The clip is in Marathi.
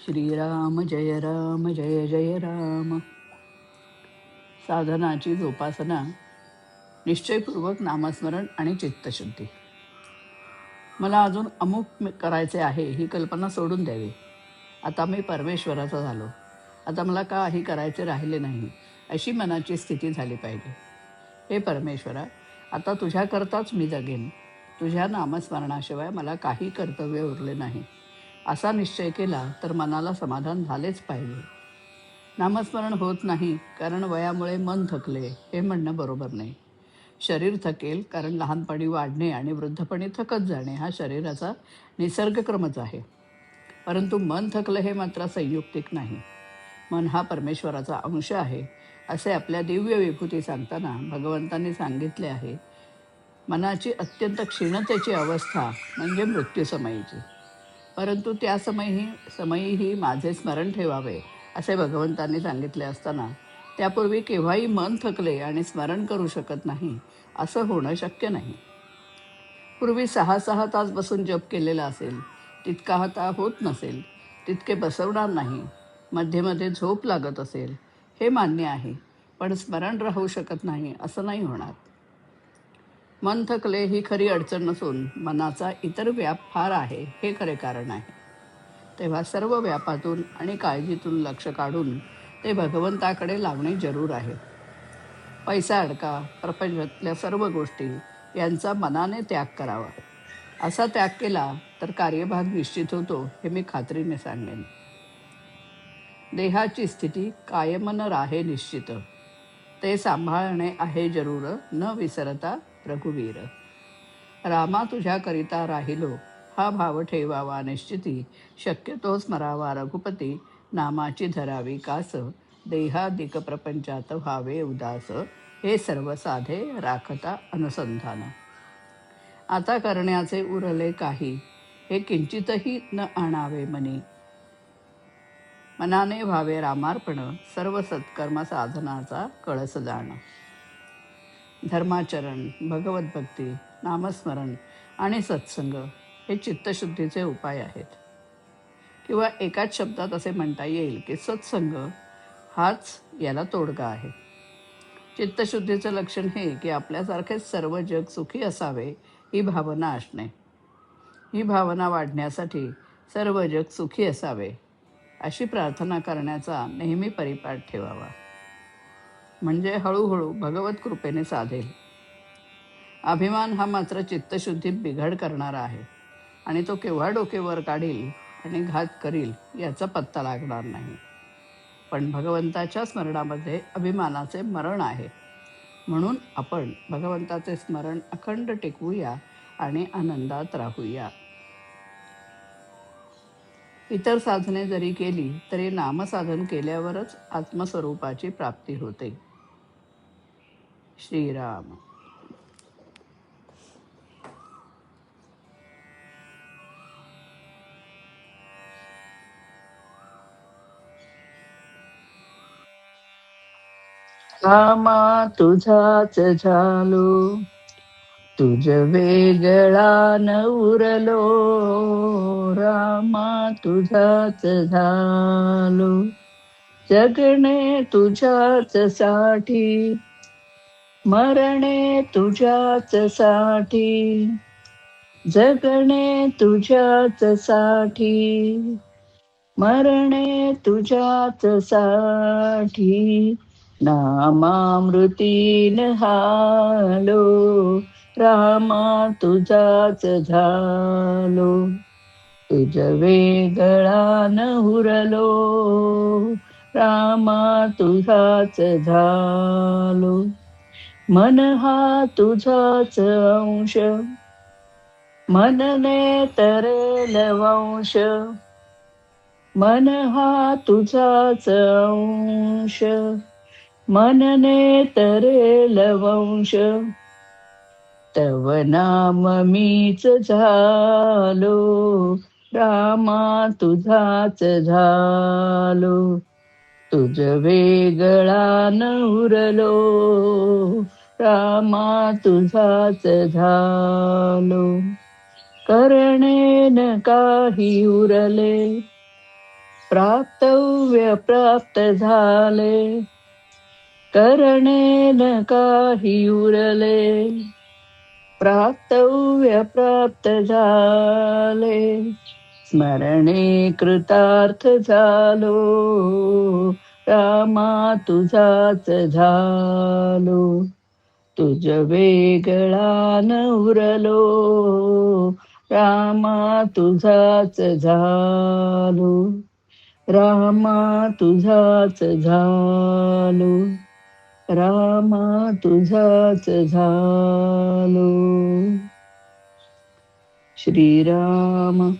श्रीराम जय जय राम. साधनाची जोपासना, निश्चयपूर्वक नामस्मरण आणि चित्तशुद्धी. मला अजून अमुक करायचे आहे ही कल्पना सोडून द्यावी. आता मी परमेश्वराचा झालो, आता मला काही करायचे राहिले नाही, अशी मनाची स्थिती झाली पाहिजे. हे परमेश्वरा, आता तुझ्याकरताच मी जगेन. तुझ्या नामस्मरणाशिवाय मला काही कर्तव्य उरले नाही, असा निश्चय केला तर मनाला समाधान झालेच पाहिजे. नामस्मरण होत नाही कारण वयामुळे मन थकले, हे म्हणणं बरोबर नाही. शरीर थकेल कारण लहानपणी वाढणे आणि वृद्धपणी थकत जाणे हा शरीराचा निसर्गक्रमच आहे. परंतु मन थकलं हे मात्र संयुक्तिक नाही. मन हा परमेश्वराचा अंश आहे, असे आपल्या दिव्य विभूती सांगताना भगवंतांनी सांगितले आहे. मनाची अत्यंत क्षीणतेची अवस्था म्हणजे मृत्यूसमयीची. परंतु त्या समयीही माझे स्मरण ठेवावे, असे भगवंतांनी सांगितले असताना त्यापूर्वी केव्हाही मन थकले आणि स्मरण करू शकत नाही, असं होणं शक्य नाही. पूर्वी 6-6 तास बसून जप केलेला असेल, तितका आता होत नसेल, तितके बसवणार नाही. मध्ये मध्ये झोप लागत असेल, हे मान्य आहे, पण स्मरण राहू शकत नाही असं नाही होणार. मन थकले ही खरी अडचण नसून मनाचा इतर व्याप फार आहे, हे खरे कारण आहे. तेव्हा सर्व व्यापातून आणि काळजीतून लक्ष काढून ते भगवंताकडे लावणे जरूर आहे. पैसा अडका, प्रपंचातल्या सर्व गोष्टी यांचा मनाने त्याग करावा. असा त्याग केला तर कार्यभाग निश्चित होतो, हे मी खात्रीने सांगेन. देहाची स्थिती कायमन राहे निश्चित, ते सांभाळणे आहे जरूर, न विसरता रघुवीर. रामा तुझ्याकरिता राहिलो, हा भाव ठेवावा निश्चिती, शक्यतो स्मरावा रघुपती, नामाची धरावी कास, देहादिक प्रपंचात व्हावे उदास, हे सर्व साधे राखता अनुसंधान. आता करण्याचे उरले काही, हे किंचितही न आणावे मनी, मनाने व्हावे रामार्पण, सर्व सत्कर्म साधनाचा कळस जाण. धर्माचरण, भगवत भक्ती, नामस्मरण आणि सत्संग हे चित्तशुद्धीचे उपाय आहेत. किंवा एकाच शब्दात असे म्हणता येईल की सत्संग हाच याला तोडगा आहे. चित्तशुद्धीचं लक्षण हे की आपल्यासारखेच सर्व जग सुखी असावे, ही भावना असणे. ही भावना वाढण्यासाठी सर्व जग सुखी असावे, अशी प्रार्थना करण्याचा नेहमी परिपाठ ठेवावा. म्हणजे हळूहळू भगवत कृपेने साधेल. अभिमान हा मात्र चित्तशुद्धीत बिघाड करणारा आहे आणि तो केव्हा डोके वर काढील आणि घात करील याचा पत्ता लागणार नाही. पण भगवंताच्या स्मरणामध्ये अभिमानाचे मरण आहे. म्हणून आपण भगवंताचे स्मरण अखंड टिकवूया आणि आनंदात राहूया. इतर साधने जरी केली तरी नामसाधन केल्यावरच आत्मस्वरूपाची प्राप्ती होते. श्रीराम. रामा तुझाच झालो, तुझ वेगळा न उरलो, रामा तुझाच झालो, जगणे तुझ्याच साठी, मरणे तुझ्याच साठी, जगणे तुझ्याच साठी, मरणे तुझ्याच साठी, नामामृतीन हालो, रामा तुझाच झालो, तुझ वेगळा न उरलो, रामा तुझाच झालो, मन हा तुझाच अंश, मनने तरेल वंश, मन हा तुझाच अंश, मनने तरेल वंश, तव नाम मीच झालो, रामा तुझाच झालो, तुझ वेगळा न उरलो, रामा तुझाच झालो, करणे न काही उरले, प्राप्तव्य प्राप्त झाले, करणे न काही उरले. प्राप्तव्य प्राप्त झाले, स्मरणे कृतार्थ झालो. रामा तुझाच झालो, तुझ वेगळा न उरलो. रामा तुझाच झालो, रामा तुझाच झालो, रामा तुझाच झालो. श्रीराम